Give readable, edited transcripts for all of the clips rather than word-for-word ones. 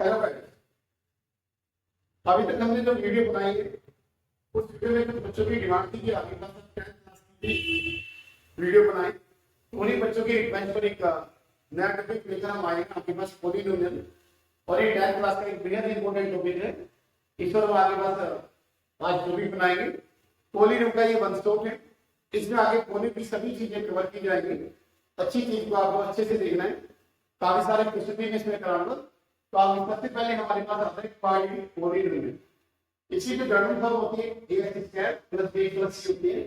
Hello guys, अभी तक हमने जो वीडियो बनाई है उस वीडियो में कुछ बच्चों की डिमांड थी कि आपके पास 10th क्लास की वीडियो बनाए। उन्हीं बच्चों की रिक्वेस्ट पर एक नया टॉपिक लेकर हम आए हैं आपके पास पॉलिनोमियल। और ये 10th क्लास का एक बेहद इंपॉर्टेंट टॉपिक है। इस पर हम आपके पास आज टॉपिक बनाएंगे। पॉलिनोम का ये वन स्टॉप है। इसमें आगे पॉलिनोम की सभी चीजें कवर की जाएंगी। अच्छी चीज को आपको अच्छे से देखना है। काफी सारे क्वेश्चन भी मैं इसमें कराऊंगा। तो आप सबसे पहले हमारे पास आता है पार्ट पॉलिनोमियल। इसी में जर्नल फॉर्म होती है ax square plus b plus c होती है।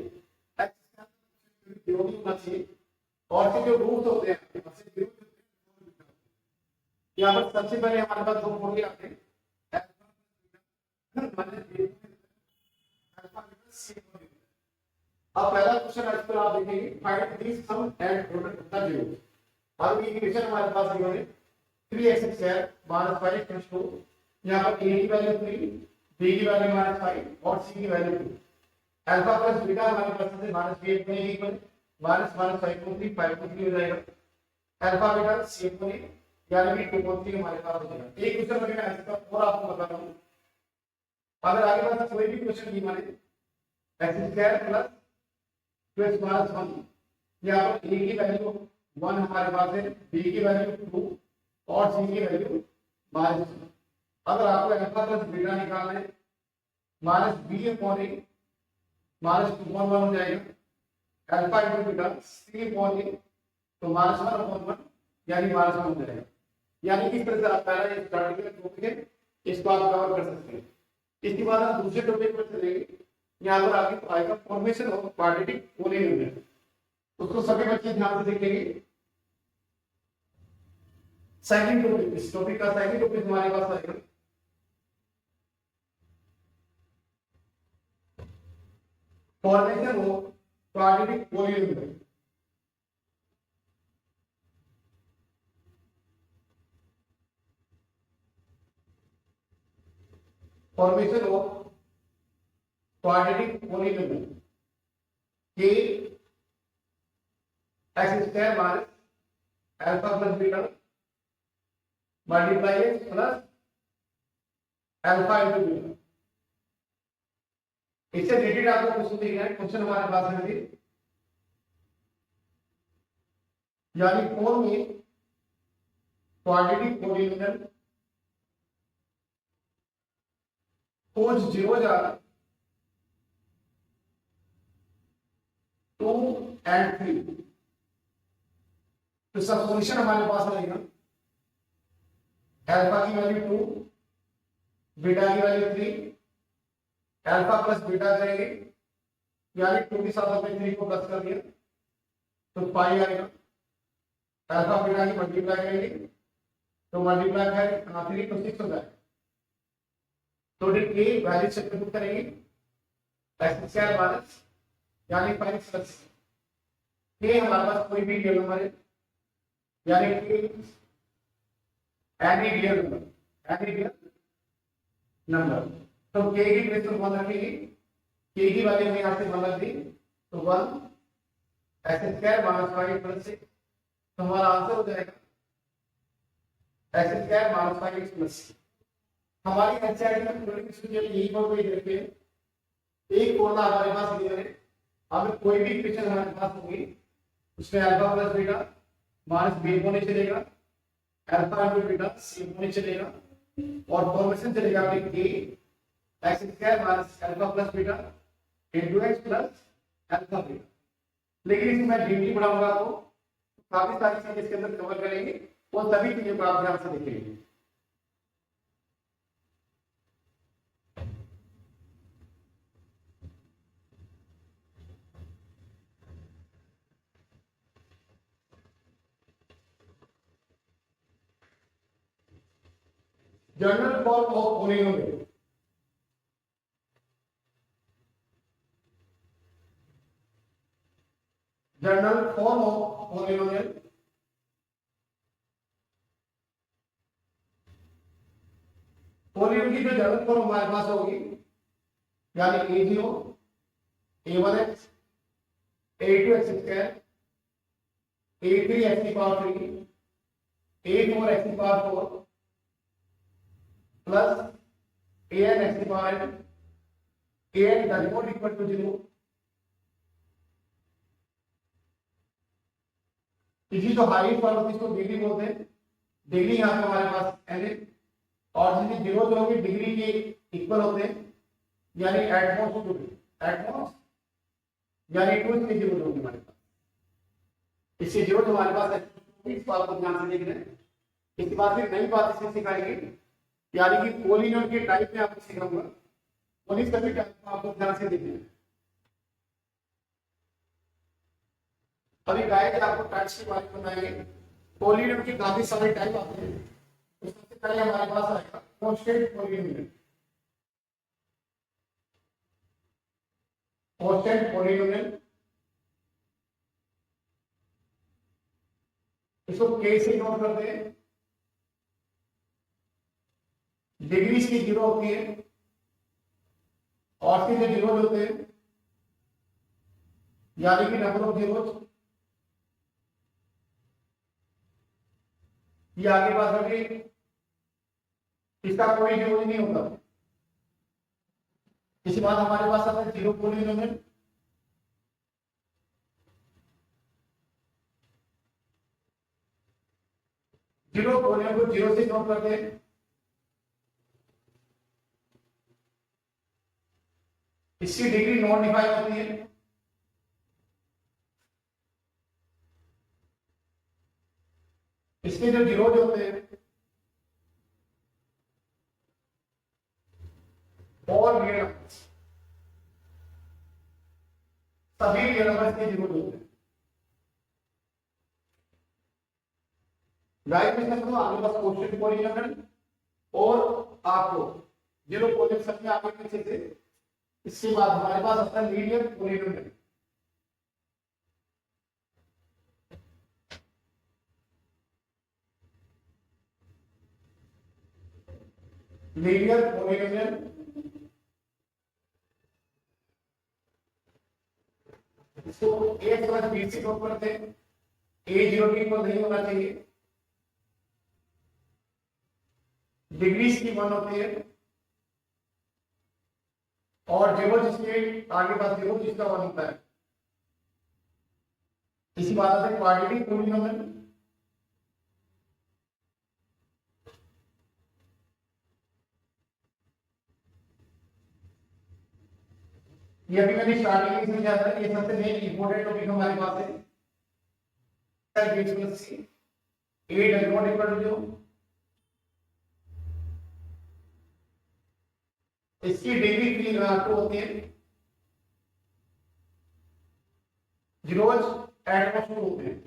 x स्क्वायर जो भी होना चाहिए और फिर जो रूट होते हैं यहाँ पर सबसे पहले हमारे पास दो फॉर्मूले आते हैं अब पहला क्वेश्चन आज पर आप देखेंगे find the sum and product of the अब ये इक्वेशन हमारे पास ये है 3x स्क्वायर माइनस 5 प्लस 2। यहाँ पर a की वैल्यू 3, b की वैल्यू माइनस 5 और c की वैल्यू 2। अल्फा प्लस बीटा हमारे पास से माइनस b अपने इक्वल माइनस माइनस 5 को 3 5 को 3 हो जाएगा। अल्फा बीटा c को यानी कि 2 को 3 हमारे पास हो जाएगा। एक क्वेश्चन में मैं इसका पूरा आपको बता रहा हूं। अगर आगे बढ़ा कोई भी क्वेश्चन दी माने x square plus plus minus 1 यहाँ पर a की वैल्यू 1 हमारे पास है, b की वैल्यू 2 और c की वैल्यू माइनस। अगर आपको अल्फा प्लस बीटा निकालना है minus b upon a minus 2 upon 1 हो जाएगा। Alpha into beta c upon a तो माइनस 1 अपॉन 1 यानी माइनस 1 हो जाएगा। यानी कि इस तरह से आप पहला ये स्टार्टिंग में टॉपिक है, इसको आप कवर कर सकते हैं। इसके बाद हम दूसरे टॉपिक पर चलेंगे। यहाँ पर आपके आएगा फॉर्मेशन ऑफ क्वाड्रेटिक पॉलिनोमियल। उसको सभी बच्चे ध्यान से देखेंगे। सेकंड टॉपिक, इस टॉपिक का सेकंड टॉपिक हमारे पास आएगा formation of quadratic polynomial. Formation of quadratic polynomial के x square minus alpha plus beta multiply x plus alpha into beta. इससे रिलेटेड आपको क्वेश्चन दिया है। क्वेश्चन हमारे पास है यानी फॉर्म में क्वाड्रेटिक पॉलिनोमियल खोज 0 2 एंड 3। तो सब सॉल्यूशन हमारे पास आएगा अल्फा की वैल्यू 2, बीटा की वैल्यू 3, अल्फा प्लस बीटा करेंगे यानी 2 के साथ हमने 3 को प्लस कर दिया तो पाई आएगा। अल्फा बीटा की मल्टीप्लाई करेंगे तो मल्टीप्लाई करें 3 तो 6 हो जाएगा। तो के वैल्यू सब्स्टिट्यूट करेंगे एक्स स्क्वायर माइनस यानी 5 प्लस के हमारे पास कोई भी रियल नंबर है यानी कि एनी रियल नंबर तो के की प्लेस पर 1 रखेंगे। के की वैल्यू में यहां से 1 रख दी तो 1 एक्स स्क्वायर माइनस 5 प्लस 6 तो हमारा आंसर हो जाएगा एक्स स्क्वायर माइनस 5 प्लस 6। हमारी एनसीईआरटी में थ्योरी की यही बात वही देखते हैं। एक फॉर्मूला हमारे पास दिया है। अब कोई भी इक्वेशन हमारे पास होगी उसमें alpha plus beta minus b होने चलेगा, अल्फा इनटू बीटा c होने चलेगा और फॉर्मेशन चलेगा आपके x square minus alpha plus beta into x plus alpha beta. लेकिन इसमें मैं डीपली पढ़ाऊंगा आपको, काफी सारी चीजें इसके अंदर कवर करेंगे और सभी चीजों को आप ध्यान से देखेंगे। General form of polynomial. General form of polynomial polynomial की जो जनरल फॉर्म हमारे पास होगी यानी a0 a1x a2x square a3x की पावर 3 a4x की पावर 4 प्लस an x की power n, an does not equal to 0, इसी जो हाई फॉर्म इसको डिग्री बोलते हैं, डिग्री यहाँ पे हमारे पास n है, और जिसकी जीरो जो होगी डिग्री के इक्वल होते हैं, यानी एटमॉस टू, एटमॉस यानी 2 इसकी जीरो जो होगी हमारे पास, इसकी जीरो जो हमारे पास है, इस बात को ध्यान से देख रहे हैं। इसके बाद फिर नई बात इसमें सिखाएंगे, यानी कि पॉलिनॉमियल के टाइप में आपको सिखाऊंगा, और इस सभी टाइप को आपको ध्यान से देखना है। अभी गाइड आपको टाइप्स के बारे में बताएंगे। पॉलिनॉमियल के काफी सारे टाइप आते हैं, सबसे पहले हमारे पास आएगा कांस्टेंट पॉलिनॉमियल। कांस्टेंट पॉलिनॉमियल, इसको के से नोट करते हैं, डिग्री इसकी जीरो होती है, और इसके जीरो होते हैं, यानी कि नंबर ऑफ जीरोस, ये आगे बात होगी, इसका कोई जीरो नहीं होता। इसके बाद हमारे पास आता है जीरो पॉलिनॉमियल, जीरो पॉलिनॉमियल को जीरो से नोट करते हैं, इसकी डिग्री नॉन डिफाइन होती है, इसके जो जीरो होते हैं और रियल नंबर्स, सभी रियल नंबर्स के जीरो होते हैं। राइट में समझो, आपके पास क्वेश्चन पॉलिनॉमियल और आपको जीरो पॉलिनॉमियल सब में आपके पीछे से, इसके बाद हमारे पास आता है लीनियर पॉलिनॉमियल। लीनियर पॉलिनॉमियल, इसको a प्लस b से नोट करते हैं, a जीरो के इक्वल नहीं होना चाहिए, डिग्री इसकी 1 होती है, और जीरो जिसके आगे पास जीरो जिसका 1 होता है। इसी बात आते हैं क्वाड्रेटिक पॉलिनॉमियल, ये अभी मैंने स्टार्टिंग में समझाया था, ये सबसे मेन इंपॉर्टेंट टॉपिक हमारे पास है। a does not equal to 0, इसकी डिग्री 2 होती है, जीरोज एटमॉस 2 होते हैं।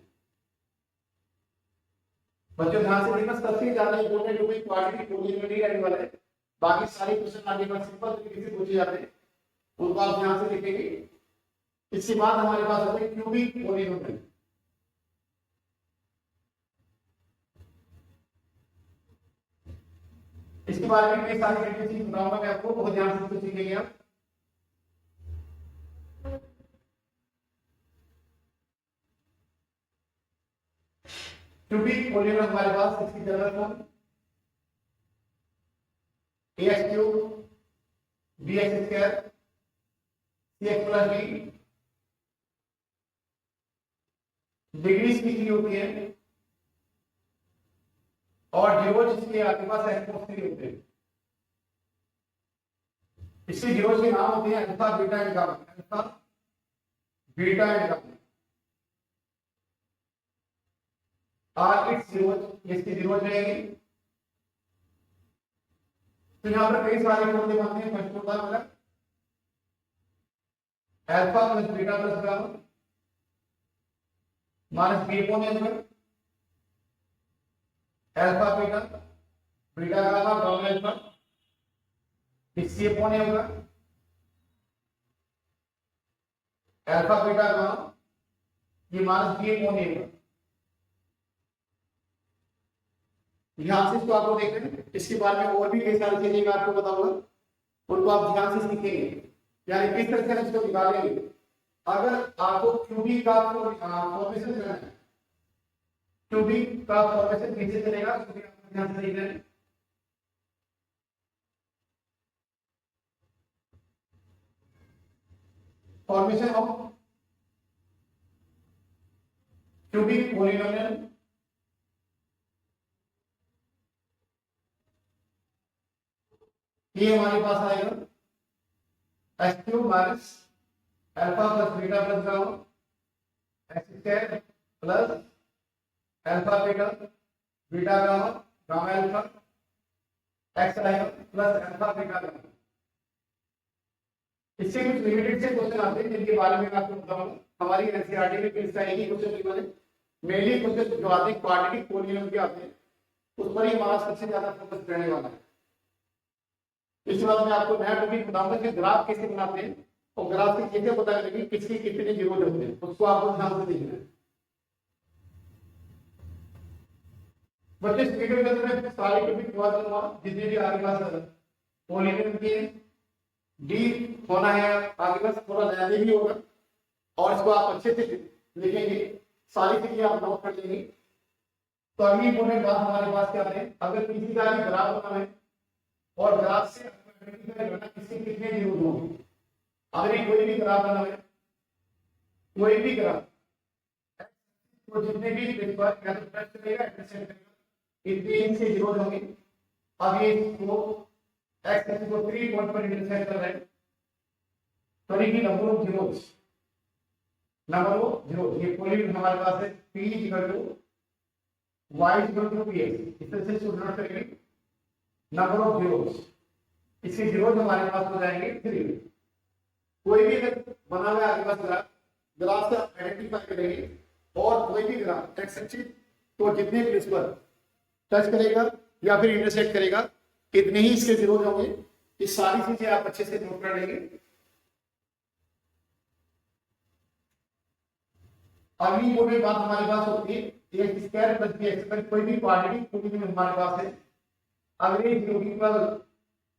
बच्चों ध्यान से देखना, सबसे ज्यादा इंपॉर्टेंट टॉपिक क्वाड्रेटिक पॉलिनॉमियल ही रहने वाला है, बाकी सारे क्वेश्चन आगे का सिंपल तरीके से पूछे जाते हैं, उनको आप ध्यान से देखेंगे। इसके बाद हमारे पास होता है क्यूबिक पॉलिनॉमियल, इसके बारे में कई सारी डिटेल्स बताऊंगा मैं आपको, बहुत ध्यान से इसको सीखेंगे आप। क्यूबिक पॉलिनॉमियल हमारे पास इसकी general form ax cube bx square cx plus b, degree इसकी 3 होती है, और जीरो जिसके आपके पास x प्लस 3 होते हैं। इसके जीरो के नाम होते हैं alpha beta and gamma, alpha beta and gamma. Are its zero, इसकी जीरो रहेगी। तो यहाँ पर कई सारे फॉर्मूले बनते हैं। फर्स्ट होता है हमारा alpha plus beta plus gamma minus B upon L, alpha beta beta gamma gamma alpha, C upon A होगा, अल्फा बीटा गामा ये माइनस बी अपॉन ए होगा। ध्यान से इसको आपको देखना है, इसके बारे में और भी कई सारी चीजें मैं आपको बताऊंगा, उनको आप ध्यान से सीखेंगे, यानी किस तरह से इसको निकालेंगे। अगर आपको क्यूबिक का फॉर्मेशन करना है, क्यूबिक का फॉर्मेशन कैसे चलेगा उसको ध्यान से देखना है। फॉर्मेशन ऑफ क्यूबिक पॉलिनोमियल ये हमारे पास आएगा x cube minus alpha plus beta plus gamma x square plus alpha beta beta gamma gamma alpha x आएगा प्लस अल्फा बीटा गामा। इससे कुछ लिमिटेड से क्वेश्चन आते हैं जिनके बारे में मैं आपको बताऊंगा। हमारी एनसीईआरटी में किस तरह के क्वेश्चन लिखे हैं, मेनली क्वेश्चन जो आते हैं क्वाड्रेटिक पॉलिनोमियल के आते हैं, उस पर ही हमारा सबसे ज्यादा फोकस रहने वाला है। इसके बाद मैं आपको नया टॉपिक बताऊंगा कि ग्राफ कैसे बनाते हैं और ग्राफ से कैसे पता करेंगे किसके कितने जीरो होते हैं, उसको आपको ध्यान से देखना है। बच्चे इस वीडियो के अंदर मैं सारे टॉपिक बता दूंगा जितने भी आगे पास पॉलिनोमियल के डी होना है आगे पास थोड़ा ज्यादा भी होगा और इसको आप अच्छे से लिखेंगे, सारी चीजें आप नोट कर लेंगे। तो अगली इंपॉर्टेंट बात हमारे पास क्या है, अगर किसी का भी ग्राफ बनाना है और ग्राफ से किसके कितने जीरो होंगे, अगर ये कोई भी ग्राफ बना है, कोई भी ग्राफ तो जितने भी पेपर या तो प्लस करेगा इंटरसेक्ट करेगा इतने इनसे जीरो होंगे। अब ये इसको एक्स एक्सिस को 3 पॉइंट पर इंटरसेक्ट कर रहा है, तो ये number of zeros, number of zero ये पॉलिनोमियल हमारे पास है p equal to y equal to px। इस तरह से स्टूडेंट करेंगे नंबर ऑफ जीरोस, इसके जीरोस हमारे पास हो जाएंगे 3। कोई भी अगर बना हुआ है आपके पास ग्राफ, ग्राफ से आइडेंटिफाई करेंगे और कोई भी ग्राफ एक्स एक्सिस तो जितने प्लेस पर टच करेगा या फिर इंटरसेक्ट करेगा इतने ही इसके जीरोस होंगे। ये सारी चीजें आप अच्छे से नोट कर लेंगे। अगली कोई बात हमारे पास होती है X square plus B X पर कोई भी क्वाड्रेटिक पॉलिनोमियल हमारे पास है, अगर ये जीरो इक्वल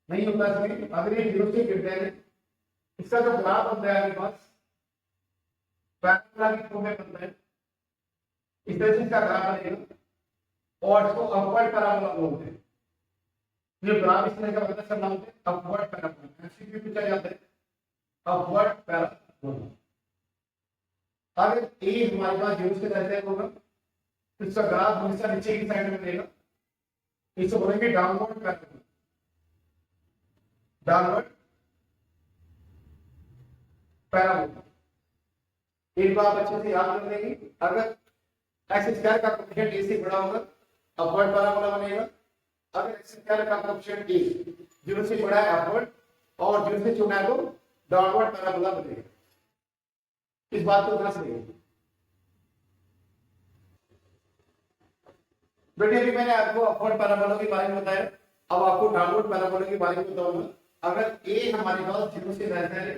नहीं होता इसमें, अगर ये जीरो से गिरते हैं इसका जो ग्राफ बनता है आपके पास पैराबोला की फॉर्म में बनता है, इस तरह से इसका ग्राफ बनेगा और इसको अपवर्ड पैराबोला बोलते हैं। ये ग्राफ इस तरह का बनता है, सब नाम होते हैं अपवर्ड पैराबोला। एमसीक्यू पूछा जाता है अपवर्ड पैराबोला। अगर ए हमारे पास जीरो से रहता है होगा तो इसका ग्राफ हमेशा नीचे की साइड में बनेगा, इसको बोलेंगे डाउनवर्ड पैराबोला, डाउनवर्ड पैराबोला। एक बात अच्छे से याद कर लेंगे, अगर एक्स स्क्वायर का कोएफिशिएंट ए से बड़ा होगा अपवर्ड पैराबोला बनेगा, अगर एक्स स्क्वायर का कोएफिशिएंट ए जीरो से बड़ा है अपवर्ड और जीरो से छोटा है तो डाउनवर्ड पैराबोला बनेगा। इस बात को ध्यान से देखिए बेटे। अभी मैंने आपको अपवर्ड पैराबोला के बारे में बताया, अब आपको डाउनवर्ड पैराबोला के बारे में बताऊंगा। अगर ए हमारे पास जीरो से रहता है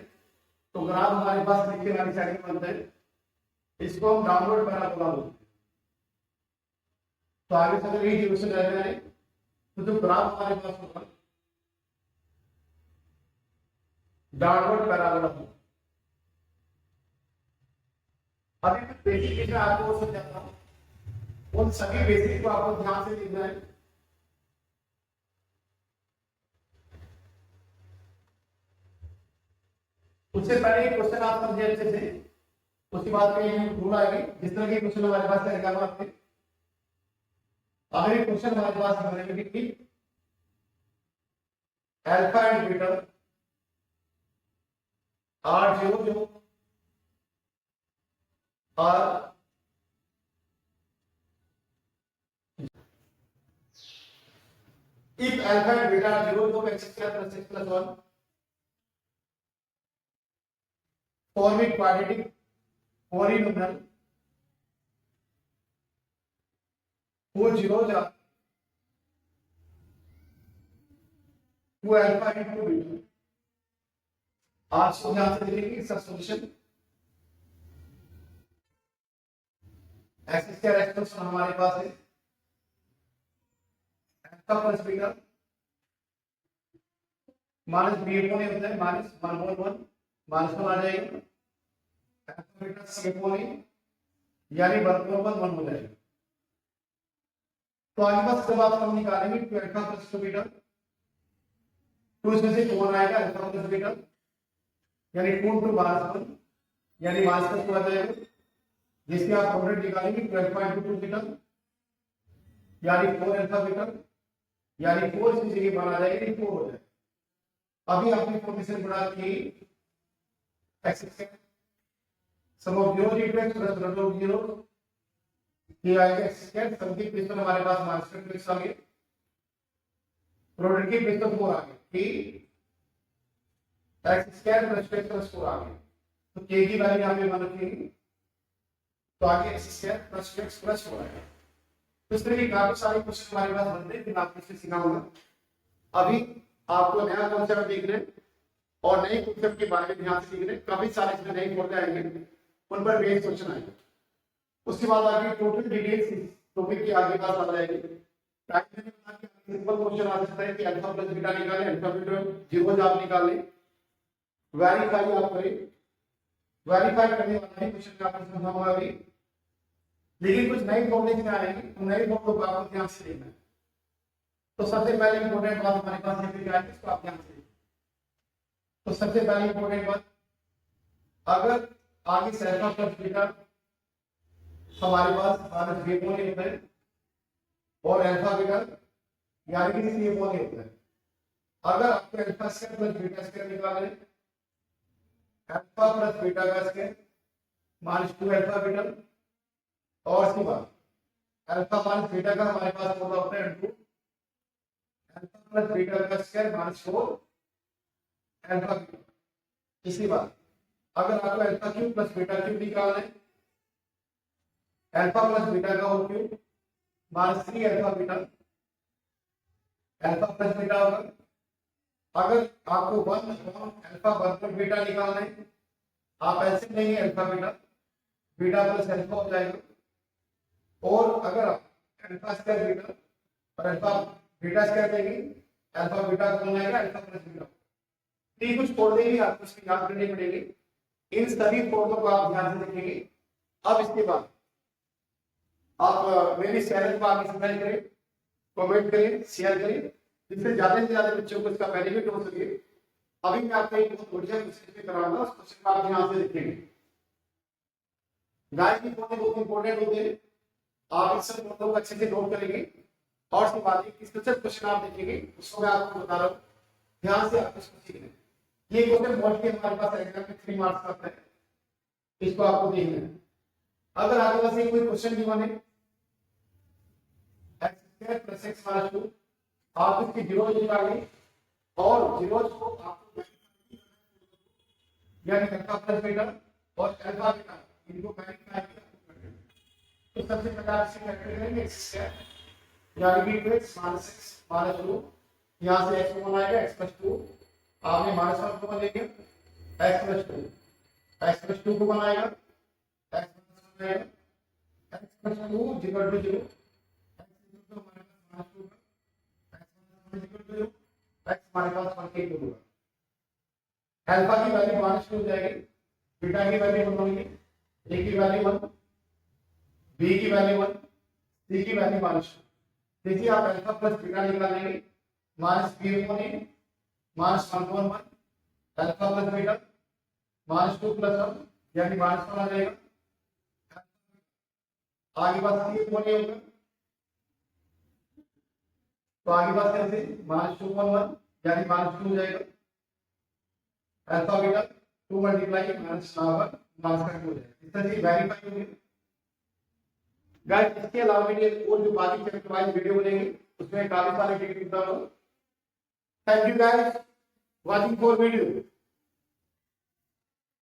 तो ग्राफ हमारे पास नीचे वाली साइड में बनता है, इसको हम डाउनवर्ड पैराबोला बोलते हैं। तो आगे से अगर ए जीरो से रहता है तो जो ग्राफ हमारे पास होगा डाउनवर्ड पैराबोला होगा। अभी कुछ बेसिक चीजें आपको समझाता हूं, उन सभी बेसिक को आपको ध्यान से देखना है। उससे पहले क्वेश्चन आप समझे अच्छे से, उसके बाद में रूल आएंगे जिस तरह के क्वेश्चन हमारे पास रहेगा आपके। अगर ये क्वेश्चन हमारे पास हमारे कि alpha and beta are zero जो are if alpha and beta are 0 तो x square plus x plus 1 form a quadratic polynomial whose zeros are 2 alpha and 2 beta। आज को ध्यान से देखेंगे इसका solution. x square x plus 1 हमारे पास है plus beta minus B upon A होता है माइनस 1/1 माइनस 1 आ जाएगा बीटा सी अपॉन ए यानी 1/1 हो जाएगा। तो आगे पास जब आप हम निकालेंगे तो अल्फा प्लस 2 बीटा, तो इसमें से कौन आएगा अल्फा प्लस बीटा यानी 2 × -1 यानी माइनस का 2 आ जाएगा, जिसकी आप प्रोडक्ट निकालेंगे 12.22 मीटर यानी 4 अल्फा मीटर यानी 4 की जगह बना जाएगा, ये 4 हो जाएगा। अभी आपने इन्फॉर्मेशन बढ़ा कि x square sum of 0 difference plus root of 0 ये आएगा x स्क्वायर, समथिंग प्लस हमारे पास माइनस का प्लस आ गया, प्रोडक्ट की प्लस 4 आ गया कि x स्क्वायर प्लस 4 आ गया, तो k की वैल्यू यहां पे मान रखेंगे, तो आगे x स्क्वायर प्लस 4 आएगा। तो इस तरह के काफी सारे क्वेश्चन हमारे पास बनते हैं, फिर आपने इसे सीखा होगा। अभी आपको नया कॉन्सेप्ट देख रहे हैं और नए कॉन्सेप्ट के बारे में ध्यान से सीख रहे हैं, काफी सारे इसमें नए पढ़ते आएंगे, उन पर बेस्ड क्वेश्चन आएंगे। उसके बाद आगे टोटल डिटेल्स इस टॉपिक के आगे बात आ जाएगी। सिंपल क्वेश्चन आ सकता है कि अल्फा प्लस बीटा निकालें, अल्फा बीटा 0 आप निकालें, वेरीफाई आप करें, वेरीफाई करने वाला ही क्वेश्चन आपको समझाऊंगा अभी। लेकिन कुछ नई फॉर्मूले में आएंगे, उन नई फॉर्मूलों को आपको ध्यान से देखना है। तो सबसे पहले इंपॉर्टेंट बात हमारे पास ये क्या है, इसको आप ध्यान से देखिए। तो सबसे पहले इंपॉर्टेंट बात, अगर आगे से अल्फा प्लस बीटा हमारे पास माइनस b होने होता है और अल्फा बीटा यानी कि c होने होता है, अगर आपको alpha square plus beta square निकालना है, अल्फा प्लस बीटा का स्क्वायर माइनस 2 अल्फा बीटा, और इसके बाद अल्फा माइनस बीटा का हमारे पास फॉर्मूला होता है √, अल्फा प्लस बीटा का स्क्वायर माइनस 4 अल्फा क्यूब। इसके बाद अगर आपको alpha cube plus beta cube निकालना है, अल्फा प्लस बीटा का whole cube minus 3 alpha beta, alpha plus beta होगा। अगर आपको 1 अल्फा प्लस बीटा निकालना है, आप ऐसे नहीं alpha beta, beta plus alpha हो जाएगा। और अगर आप अल्फा स्क्वायर बीटा और अल्फा बीटा स्क्वायर देंगे, अल्फा बीटा कौन आएगा, अल्फा प्लस बीटा। ये कुछ फॉर्मूले भी आपको इसमें याद करने पड़ेंगे, इन सभी फॉर्मूलों को आप ध्यान से देखेंगे। अब इसके बाद आप मेरे चैनल को आगे सब्सक्राइब करें, कमेंट करें, शेयर करें, जिससे ज्यादा से ज्यादा बच्चों को इसका बेनिफिट हो सके। अभी मैं आपको एक बहुत बढ़िया क्वेश्चन कराऊंगा, उस क्वेश्चन को आप ध्यान से देखेंगे। गाइस की फॉर्मूले बहुत इंपॉर्टेंट होते हैं, आप इन सब फॉर्मूलों को अच्छे से नोट करेंगे और उसके बाद एक स्पेशल क्वेश्चन आप देखेंगे, उसको मैं आपको बता रहा हूँ, ध्यान से आप इसको सीखना है। ये क्वेश्चन मोस्टली हमारे पास एग्जाम में 3 मार्क्स का है, इसको आपको देखना है। अगर आगे पास कोई क्वेश्चन गिवन है x square plus x minus 2, आप इसकी जीरोज निकालेंगे और जीरोज को आपको यानी अल्फा प्लस बीटा और अल्फा बीटा इनको वेरीफाई करना। तो सबसे पहले आप इसे कैलकुलेट करेंगे x स्क्वायर यानी कि x माइनस x माइनस 2, यहां से x कॉमन आएगा x प्लस 2, आपने माइनस 1 कॉमन लेंगे x प्लस 2 को बनाएगा x प्लस 1 आएगा, x plus 2 equal to 0, x हमारे पास माइनस 2 का, x इक्वल टू 0, x हमारे पास 1 के इक्वल होगा। अल्फा की वैल्यू माइनस 2 हो जाएगी, बीटा की वैल्यू 1 होगी, a की वैल्यू 1, b की वैल्यू 1, c की वैल्यू माइनस 2। देखिए आप अल्फा प्लस बीटा निकालेंगे, minus b upon a minus 1 upon 1 alpha plus beta minus 2 plus 1 यानी माइनस 1 आ जाएगा। आगे बात c अपॉन a होगा, तो आगे बात कैसे माइनस 2 अपॉन 1 यानी माइनस 2 हो जाएगा, alpha beta 2 multiply minus 1 minus का 2 हो जाएगा। इस तरह से वेरीफाई हो गया। गाइस इसके अलावा मेरे और जो बाकी चैप्टर वाइज वीडियो बनेंगे उसमें काफी सारे टेक्निक बताऊंगा। Thank you guys watching for video.